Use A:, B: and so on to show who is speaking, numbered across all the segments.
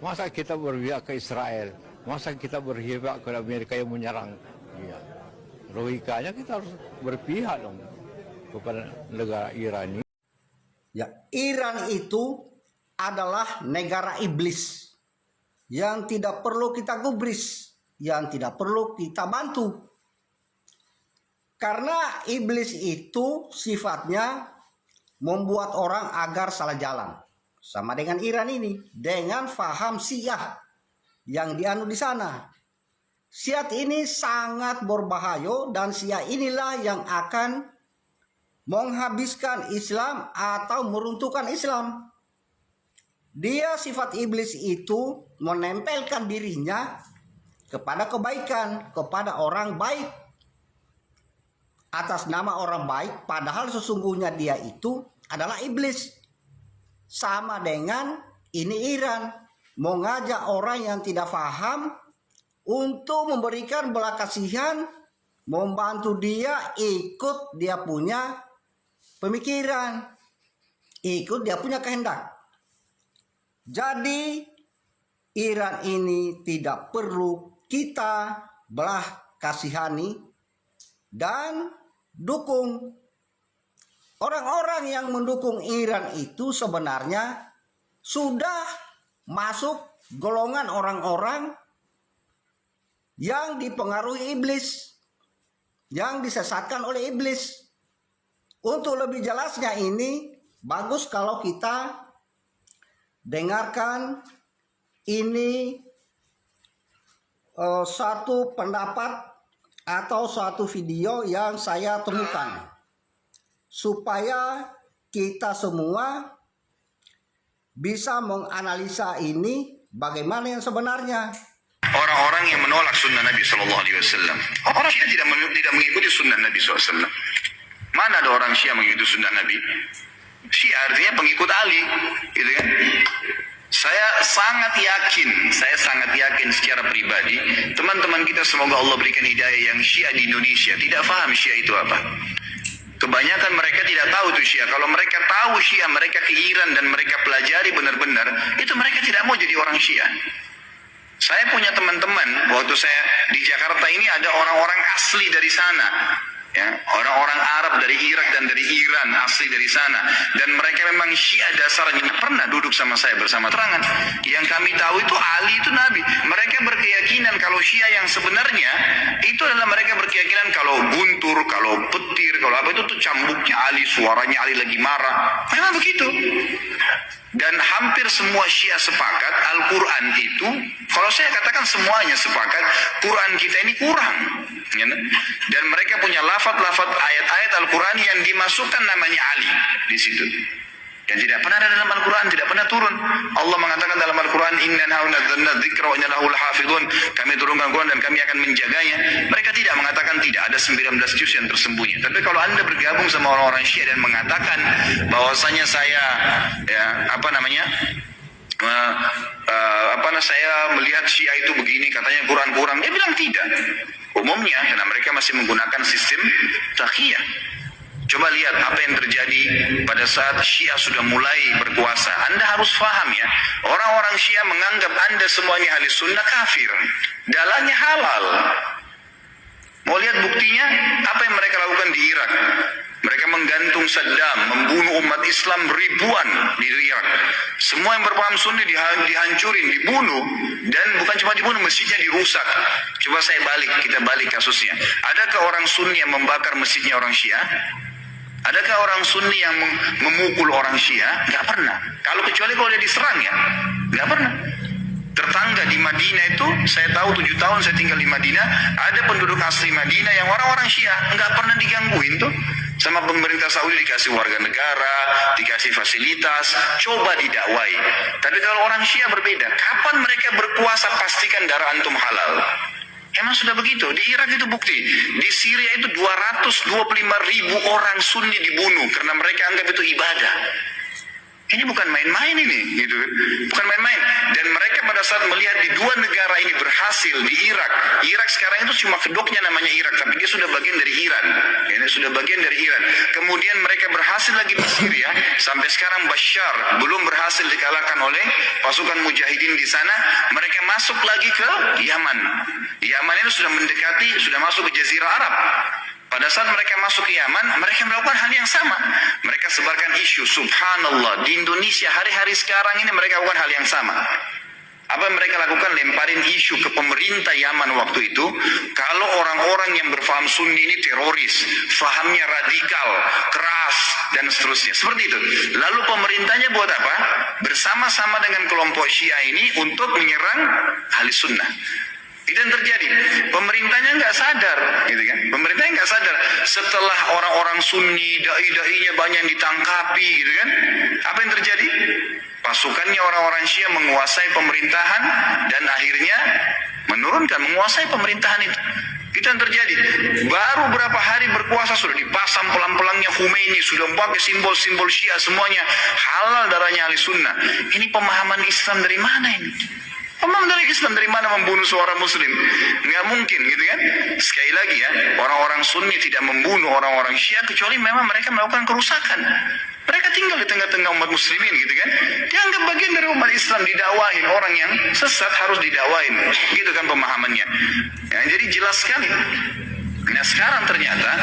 A: Masa kita berpihak ke Israel? Masa kita berpihak ke Amerika yang menyerang? Ya. Logikanya kita harus berpihak dong kepada negara Iran ini.
B: Ya, Iran itu adalah negara iblis yang tidak perlu kita gubris, yang tidak perlu kita bantu. Karena iblis itu sifatnya membuat orang agar salah jalan. Sama dengan Iran ini, dengan faham Syiah yang dianut di sana. Syiah ini sangat berbahaya dan Syiah inilah yang akan menghabiskan Islam atau meruntuhkan Islam. Dia sifat iblis itu menempelkan dirinya kepada kebaikan, kepada orang baik. Atas nama orang baik, padahal sesungguhnya dia itu adalah iblis. Sama dengan ini Iran, mengajak orang yang tidak paham untuk memberikan belas kasihan, membantu dia ikut dia punya pemikiran, ikut dia punya kehendak. Jadi Iran ini tidak perlu kita belah kasihani dan dukung. Orang-orang yang mendukung Iran itu sebenarnya sudah masuk golongan orang-orang yang dipengaruhi iblis, yang disesatkan oleh iblis. Untuk lebih jelasnya ini bagus kalau kita dengarkan ini satu pendapat atau suatu video yang saya temukan, supaya kita semua bisa menganalisa ini bagaimana yang sebenarnya.
C: Orang-orang yang menolak sunnah Nabi SAW, orang Syiah tidak mengikuti sunnah Nabi SAW. Mana ada orang Syiah mengikuti sunnah Nabi? Syiah artinya pengikut Ali, gitu kan? Saya sangat yakin secara pribadi, teman-teman kita semoga Allah berikan hidayah yang Syiah di Indonesia tidak paham Syiah itu apa. Kebanyakan mereka tidak tahu itu Syiah. Kalau mereka tahu Syiah, mereka ke Iran dan mereka pelajari benar-benar, itu mereka tidak mau jadi orang Syiah. Saya punya teman-teman, waktu saya di Jakarta ini ada orang-orang asli dari sana. Ya, orang-orang Arab dari Irak dan dari Iran asli dari sana, dan mereka memang Syiah dasarnya. Pernah duduk sama saya bersama terangan. Yang kami tahu itu Ali itu Nabi. Mereka berkeyakinan kalau Syiah yang sebenarnya itu adalah mereka berkeyakinan kalau guntur, kalau petir, kalau apa itu tuh cambuknya Ali, suaranya Ali lagi marah. Memang begitu. Dan hampir semua Syiah sepakat Al-Quran itu, kalau saya katakan semuanya sepakat, Quran kita ini kurang. Dan mereka punya lafaz-lafaz ayat-ayat Al-Quran yang dimasukkan namanya Ali di situ. Yang tidak pernah ada dalam Al-Quran, tidak pernah turun. Allah mengatakan dalam Al-Quran, Inna nazzalna dzikra wa inna lahu lahafidhun. Kami turunkan Quran dan kami akan menjaganya. Mereka tidak mengatakan tidak ada 19 juz yang tersembunyi. Tapi kalau Anda bergabung sama orang-orang Syiah dan mengatakan bahwasanya saya saya melihat Syiah itu begini, katanya Quran kurang. Dia bilang tidak. Umumnya karena mereka masih menggunakan sistem taqiyah. Coba lihat apa yang terjadi pada saat Syiah sudah mulai berkuasa. Anda harus paham ya, orang-orang Syiah menganggap Anda semuanya ahli sunnah kafir. Dalahnya halal. Mau lihat buktinya? Apa yang mereka lakukan di Irak? Mereka menggantung Saddam, membunuh umat Islam ribuan di Irak. Semua yang berpaham Sunni dihancurin, dibunuh. Dan bukan cuma dibunuh, masjidnya dirusak. Coba kita balik kasusnya. Adakah orang Sunni yang membakar masjidnya orang Syiah? Adakah orang Sunni yang memukul orang Syiah? Gak pernah. Kecuali kalau dia diserang ya, gak pernah. Tetangga di Madinah itu, saya tahu 7 tahun saya tinggal di Madinah, ada penduduk asli Madinah yang orang-orang Syiah, nggak pernah digangguin tuh. Sama pemerintah Saudi dikasih warga negara, dikasih fasilitas, coba didakwai. Tapi kalau orang Syiah berbeda, kapan mereka berkuasa pastikan darah antum halal. Emang sudah begitu. Di Irak itu bukti. Di Syria itu 225.000 orang Sunni dibunuh karena mereka anggap itu ibadah. Ini bukan main-main ini, gitu. Bukan main-main. Dan mereka pada saat saat melihat di dua negara ini berhasil, di Irak sekarang itu cuma kedoknya namanya Irak, tapi dia sudah bagian dari Iran. Ini sudah bagian dari Iran. Kemudian mereka berhasil lagi di Syria, sampai sekarang Bashar belum berhasil dikalahkan oleh pasukan mujahidin di sana. Mereka masuk lagi ke Yaman. Yaman itu sudah mendekati, sudah masuk ke Jazirah Arab. Pada saat mereka masuk ke Yaman, mereka melakukan hal yang sama. Mereka sebarkan isu, subhanallah, di Indonesia hari-hari sekarang ini mereka lakukan hal yang sama. Apa yang mereka lakukan? Lemparin isu ke pemerintah Yaman waktu itu, kalau orang-orang yang berfaham Sunni ini teroris, fahamnya radikal, keras, dan seterusnya. Seperti itu. Lalu pemerintahnya buat apa? Bersama-sama dengan kelompok Syiah ini untuk menyerang ahli sunnah. Itu yang terjadi. Pemerintahnya nggak sadar, gitu kan? Pemerintahnya nggak sadar. Setelah orang-orang Sunni, dai-dainya banyak yang ditangkapi, gitu kan? Apa yang terjadi? Pasukannya orang-orang Syiah menguasai pemerintahan dan akhirnya menguasai pemerintahan itu. Itu yang terjadi. Baru berapa hari berkuasa sudah dipasang pelang-pelangnya Khomeini, sudah pakai simbol-simbol Syiah semuanya. Halal darahnya ahli sunnah. Ini pemahaman Islam dari mana ini? Pemahaman dari Islam dari mana membunuh seorang muslim? Nggak mungkin, gitu kan? Sekali lagi ya, orang-orang Sunni tidak membunuh orang-orang Syiah kecuali memang mereka melakukan kerusakan. Mereka tinggal di tengah-tengah umat muslimin, gitu kan? Dianggap bagian dari umat Islam, didakwahin. Orang yang sesat harus didakwahin. Gitu kan pemahamannya. Ya, jadi jelas sekali. Nah sekarang ternyata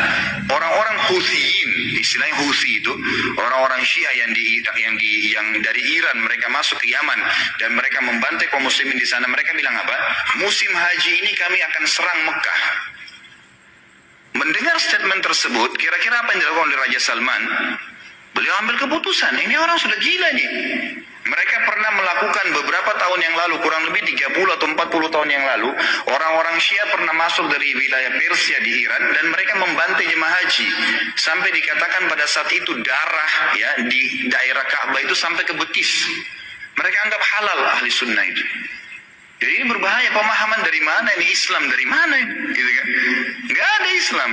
C: orang-orang Houtsiyin, istilahnya Houtsi itu orang-orang Syiah yang dari Iran, mereka masuk ke Yaman dan mereka membantai kaum muslimin di sana. Mereka bilang apa? Musim haji ini kami akan serang Mekah. Mendengar statement tersebut, kira-kira apa yang dilakukan oleh Raja Salman? Beliau ambil keputusan, ini orang sudah gila nih. Mereka pernah melakukan beberapa tahun yang lalu, kurang lebih 30 atau 40 tahun yang lalu, orang-orang Syiah pernah masuk dari wilayah Persia di Iran dan mereka membantai jemaah haji. Sampai dikatakan pada saat itu darah ya di daerah Ka'bah itu sampai ke betis. Mereka anggap halal ahli sunnah itu. Jadi ini berbahaya, pemahaman dari mana ini, Islam dari mana ini, gitu kan? Nggak ada Islam.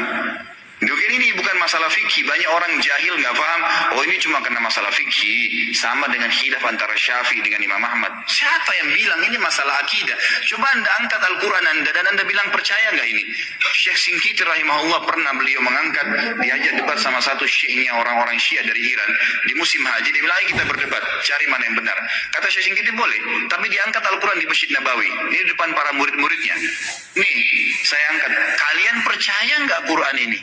C: Mungkin ini bukan masalah fikih. Banyak orang jahil nggak paham. Oh ini cuma karena masalah fikih. Sama dengan khilaf antara Syafi'i dengan Imam Ahmad. Siapa yang bilang ini masalah akidah? Coba anda angkat Al-Quran anda dan anda bilang percaya nggak ini? Syekh Singkiti rahimahullah pernah beliau mengangkat, diajak debat sama satu syekhnya orang-orang Syiah dari Iran di musim haji. Dia bilang, ayo kita berdebat, cari mana yang benar. Kata Syekh Singkiti boleh, tapi diangkat Al-Quran di Masjid Nabawi. Ini depan para murid-muridnya. Nih saya angkat. Kalian percaya nggak Quran ini?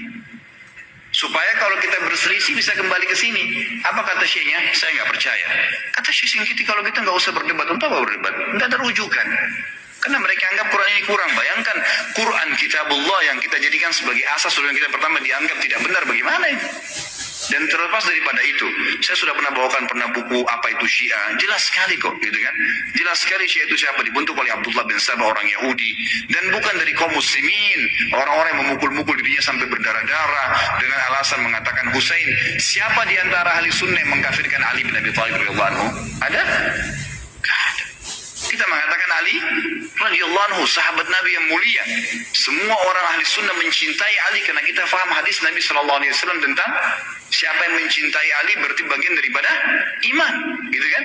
C: Supaya kalau kita berselisih bisa kembali ke sini. Apa kata syekhnya? Saya nggak percaya. Kata Syekh Singkiti, kalau kita nggak usah berdebat. Untuk apa berdebat? Nggak ada rujukan. Karena mereka anggap Quran ini kurang. Bayangkan Quran kitabullah yang kita jadikan sebagai asas yang kita pertama dianggap tidak benar. Bagaimana itu? Dan terlepas daripada itu, saya sudah pernah bawakan buku apa itu Syiah. Jelas sekali kok, gitu kan? Jelas sekali Syiah itu siapa? Dibentuk oleh Abdullah bin Sabah, orang Yahudi, dan bukan dari kaum muslimin. Orang-orang yang memukul-mukul dirinya sampai berdarah-darah dengan alasan mengatakan Husain. Siapa di antara ahli sunnah yang mengkafirkan Ali bin Abi Thalib radhiyallahu anhu? Ada? Gak ada. Kita mengatakan Ali radhiyallahu anhu sahabat Nabi yang mulia. Semua orang ahli sunnah mencintai Ali karena kita faham hadis Nabi SAW tentang siapa yang mencintai Ali berarti bagian daripada iman, gitu kan?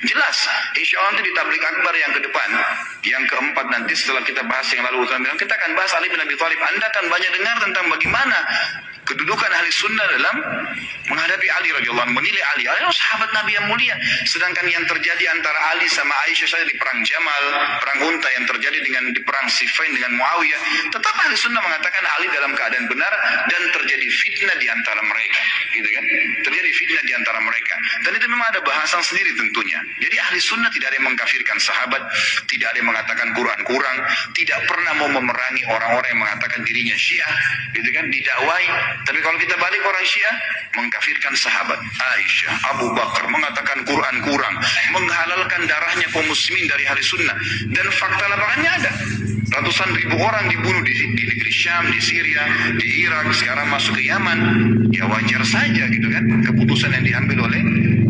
C: Jelas. Insya Allah nanti di tablik akbar yang ke depan, yang keempat nanti setelah kita bahas yang lalu, kita akan bahas Ali bin Abi Thalib. Anda akan banyak dengar tentang bagaimana kedudukan ahli sunnah dalam menghadapi Ali radhiyallahu anhu, menilai Ali. Ali sahabat Nabi yang mulia. Sedangkan yang terjadi antara Ali sama Aisyah saja di perang Jamal, perang Unta yang terjadi di perang Siffin dengan Muawiyah, tetap ahli sunnah mengatakan Ali dalam keadaan benar dan terjadi fitnah di antara mereka, gitu kan? Terjadi fitnah di antara mereka. Dan itu memang ada bahasan sendiri tentunya. Jadi ahli sunnah tidak ada yang mengkafirkan sahabat, tidak ada yang mengatakan Quran kurang, tidak pernah mau memerangi orang-orang yang mengatakan dirinya Syiah, gitu kan? Didakwai. Tapi kalau kita balik orang Syiah, mengkafirkan sahabat Aisyah, Abu Bakar, mengatakan Quran kurang, menghalalkan darahnya kaum muslimin dari ahli sunnah. Dan fakta lapangannya ada. Ratusan ribu orang dibunuh di negeri Syam, di Syria, di Irak, sekarang masuk ke Yaman. Ya wajar saja gitu kan. Keputusan yang diambil oleh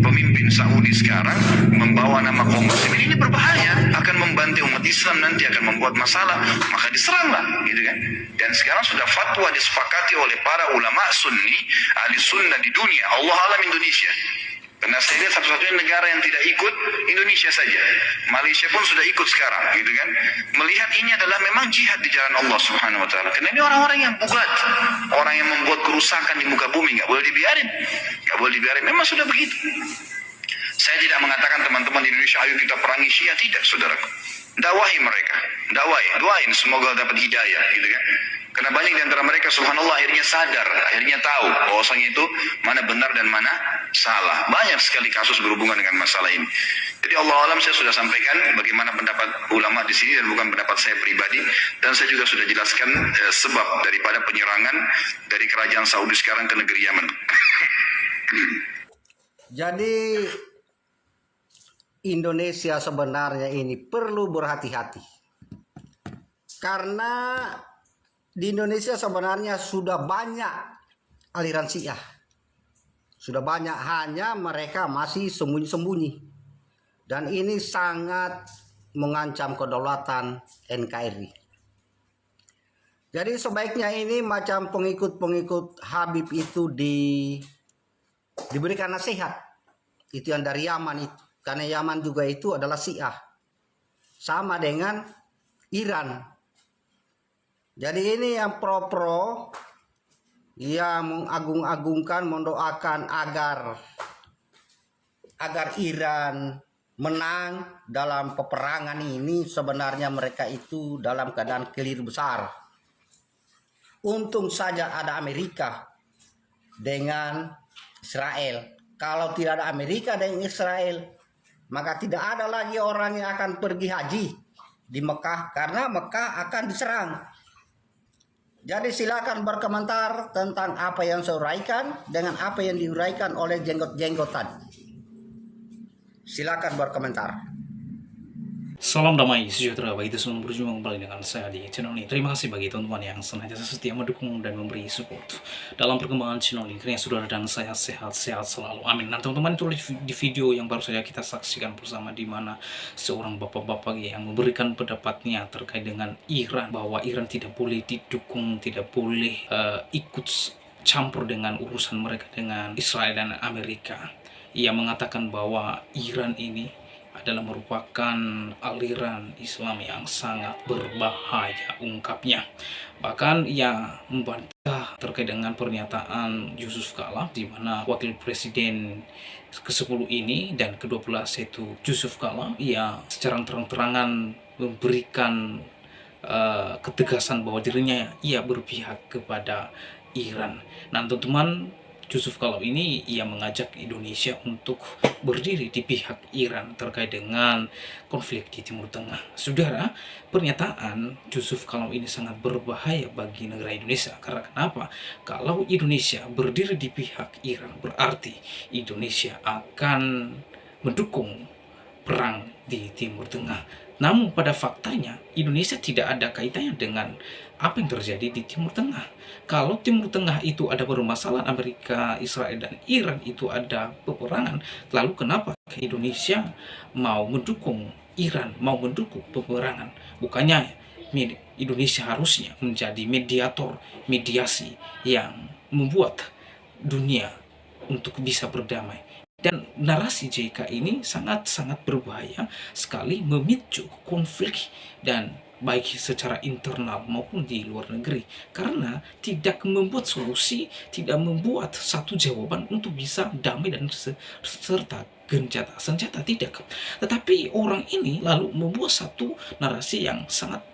C: pemimpin Saudi sekarang membawa nama kaum muslimin ini berbahaya, akan membantai umat Islam, nanti akan membuat masalah, maka diseranglah gitu kan. Dan sekarang sudah fatwa disepakati oleh para ulama sunni, ahli sunnah di dunia, Allah alam Indonesia. Karena saya lihat satu-satunya negara yang tidak ikut Indonesia saja. Malaysia pun sudah ikut sekarang, gitu kan. Melihat ini adalah memang jihad di jalan Allah Subhanahu wa taala. Karena ini orang-orang yang bugat, orang yang membuat kerusakan di muka bumi, nggak boleh dibiarin. Nggak boleh dibiarin. Memang sudah begitu. Saya tidak mengatakan teman-teman di Indonesia, ayo kita perangi Syiah, tidak, saudaraku. Dakwahi mereka, doain semoga dapat hidayah, gitu kan. Karena banyak di antara mereka, subhanallah, akhirnya sadar, akhirnya tahu bahwasanya itu mana benar dan mana salah. Banyak sekali kasus berhubungan dengan masalah ini. Jadi Allah alam, saya sudah sampaikan bagaimana pendapat ulama di sini dan bukan pendapat saya pribadi. Dan saya juga sudah jelaskan sebab daripada penyerangan dari kerajaan Saudi sekarang ke negeri Yaman.
B: Jadi Indonesia sebenarnya ini perlu berhati-hati. Karena di Indonesia sebenarnya sudah banyak aliran Syiah. Sudah banyak, hanya mereka masih sembunyi-sembunyi. Dan ini sangat mengancam kedaulatan NKRI. Jadi sebaiknya ini macam pengikut-pengikut Habib itu diberikan nasihat. Itu yang dari Yaman itu. Karena Yaman juga itu adalah Syiah. Sama dengan Iran. Jadi ini yang pro-pro, yang mengagung-agungkan, mendoakan agar Iran menang dalam peperangan ini, sebenarnya mereka itu dalam keadaan keliru besar. Untung saja ada Amerika dengan Israel. Kalau tidak ada Amerika dengan Israel, maka tidak ada lagi orang yang akan pergi haji di Mekah, karena Mekah akan diserang. Jadi silakan berkomentar tentang apa yang saya uraikan dengan apa yang diuraikan oleh jenggot-jenggot tadi. Silakan berkomentar.
D: Salam damai sejahtera bagi semua berjuang kembali dengan saya di channel ini. Terima kasih bagi teman-teman yang senantiasa setia mendukung dan memberi support dalam perkembangan channel ini. Kiranya saudara dan saya sehat-sehat selalu. Amin. Nah teman-teman, itu di video yang baru saja kita saksikan bersama, di mana seorang bapak-bapak yang memberikan pendapatnya terkait dengan Iran, bahwa Iran tidak boleh didukung, tidak boleh ikut campur dengan urusan mereka dengan Israel dan Amerika. Ia mengatakan bahwa Iran ini adalah merupakan aliran Islam yang sangat berbahaya, ungkapnya. Bahkan ia membantah terkait dengan pernyataan Yusuf Kala, di mana wakil presiden ke-10 ini dan ke-12 yaitu Yusuf Kala, ia secara terang-terangan memberikan ketegasan bahwa dirinya ia berpihak kepada Iran. Nah teman-teman, Yusuf Kala ini ia mengajak Indonesia untuk berdiri di pihak Iran terkait dengan konflik di Timur Tengah. Saudara, pernyataan Yusuf Kala ini sangat berbahaya bagi negara Indonesia. Karena kenapa? Kalau Indonesia berdiri di pihak Iran, berarti Indonesia akan mendukung perang di Timur Tengah. Namun pada faktanya Indonesia tidak ada kaitannya dengan apa yang terjadi di Timur Tengah. Kalau Timur Tengah itu ada permasalahan, Amerika, Israel, dan Iran itu ada peperangan, lalu kenapa Indonesia mau mendukung Iran, mau mendukung peperangan? Bukannya Indonesia harusnya menjadi mediator, mediasi yang membuat dunia untuk bisa berdamai. Dan narasi JK ini sangat-sangat berbahaya sekali, memicu konflik dan baik secara internal maupun di luar negeri, karena tidak membuat solusi, tidak membuat satu jawaban untuk bisa damai dan serta gencatan senjata, tidak. Tetapi orang ini lalu membuat satu narasi yang sangat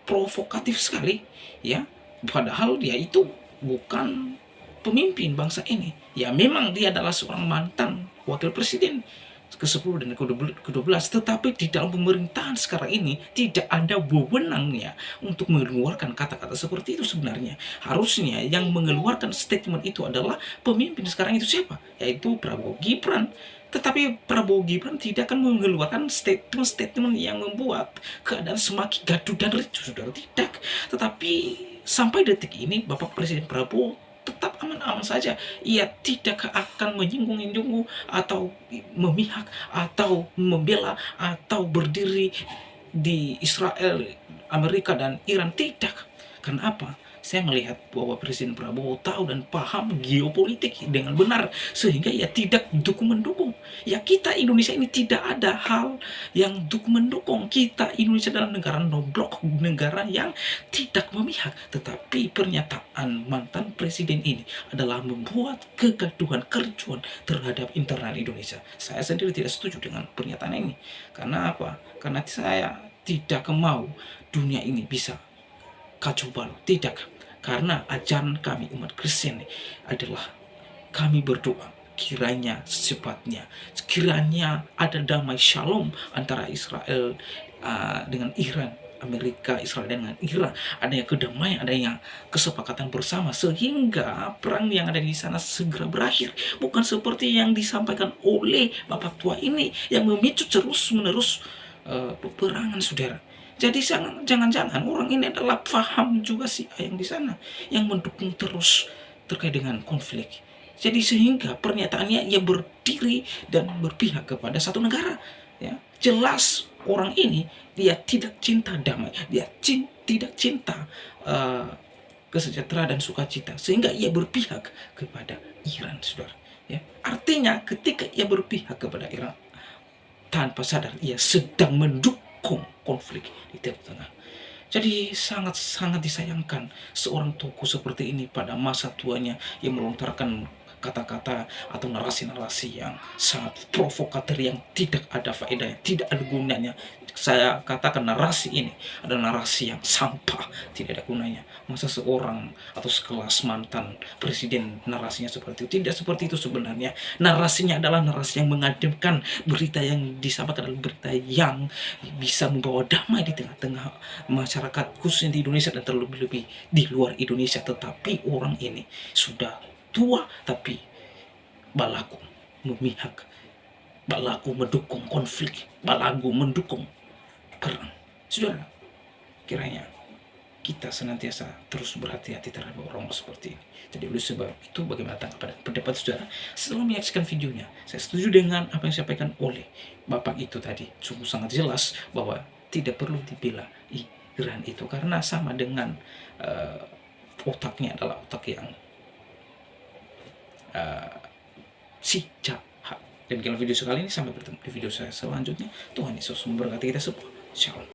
D: provokatif sekali, ya. Padahal dia itu bukan pemimpin bangsa ini. Ya memang dia adalah seorang mantan wakil presiden ke-10 dan ke-12, tetapi di dalam pemerintahan sekarang ini tidak ada wewenangnya untuk mengeluarkan kata-kata seperti itu. Sebenarnya harusnya yang mengeluarkan statement itu adalah pemimpin sekarang itu siapa? Yaitu Prabowo Gibran. Tetapi Prabowo Gibran tidak akan mengeluarkan statement-statement yang membuat keadaan semakin gaduh dan ricuh, saudara, tidak. Tetapi sampai detik ini Bapak Presiden Prabowo tetap aman-aman saja. Ia tidak akan menyinggung-nyinggung atau memihak atau membela atau berdiri di Israel, Amerika, dan Iran. Tidak. Kenapa? Saya melihat bahwa Presiden Prabowo tahu dan paham geopolitik dengan benar, sehingga ia tidak mendukung. Ya, kita Indonesia ini tidak ada hal yang mendukung. Kita Indonesia adalah negara no blok, negara yang tidak memihak. Tetapi pernyataan mantan presiden ini adalah membuat kegaduhan, kericuan terhadap internal Indonesia. Saya sendiri tidak setuju dengan pernyataan ini. Karena apa? Karena saya tidak mau dunia ini bisa kacau balau. Tidak, karena ajaran kami umat Kristen adalah kami berdoa kiranya secepatnya, kiranya ada damai shalom antara Israel dengan Iran, Amerika, Israel dengan Iran, adanya kedamaian, adanya kesepakatan bersama, sehingga perang yang ada di sana segera berakhir. Bukan seperti yang disampaikan oleh Bapak tua ini yang memicu terus-menerus peperangan, saudara. Jadi jangan-jangan orang ini adalah paham juga si yang di sana, yang mendukung terus terkait dengan konflik. Jadi sehingga pernyataannya ia berdiri dan berpihak kepada satu negara. Ya, jelas orang ini dia tidak cinta damai, dia tidak cinta kesejahteraan dan sukacita, sehingga ia berpihak kepada Iran, saudara. Ya, artinya ketika ia berpihak kepada Iran, tanpa sadar ia sedang mendukung konflik di Timur Tengah. Jadi sangat-sangat disayangkan seorang tokoh seperti ini pada masa tuanya yang melontarkan kata-kata atau narasi-narasi yang sangat provokator, yang tidak ada faedahnya, tidak ada gunanya. Saya katakan narasi ini adalah narasi yang sampah, tidak ada gunanya. Masa seorang atau sekelas mantan presiden narasinya seperti itu? Tidak seperti itu sebenarnya. Narasinya adalah narasi yang mengademkan, berita yang disampaikan adalah berita yang bisa membawa damai di tengah-tengah masyarakat, khususnya di Indonesia dan terlebih-lebih di luar Indonesia. Tetapi orang ini sudah tua tapi balagu memihak, balagu mendukung konflik, balagu mendukung perang. Saudara, kiranya kita senantiasa terus berhati-hati terhadap orang seperti ini. Jadi oleh sebab itu, bagaimana tanggapan dan pendapat saudara setelah menyaksikan videonya? Saya setuju dengan apa yang disampaikan oleh Bapak itu tadi. Sungguh sangat jelas bahwa tidak perlu dibela Iran itu, karena sama dengan otaknya adalah otak yang si jahat. Dan dalam video sekali ini, sampai bertemu di video saya selanjutnya. Tuhan Yesus memberkati kita semua. Shalom.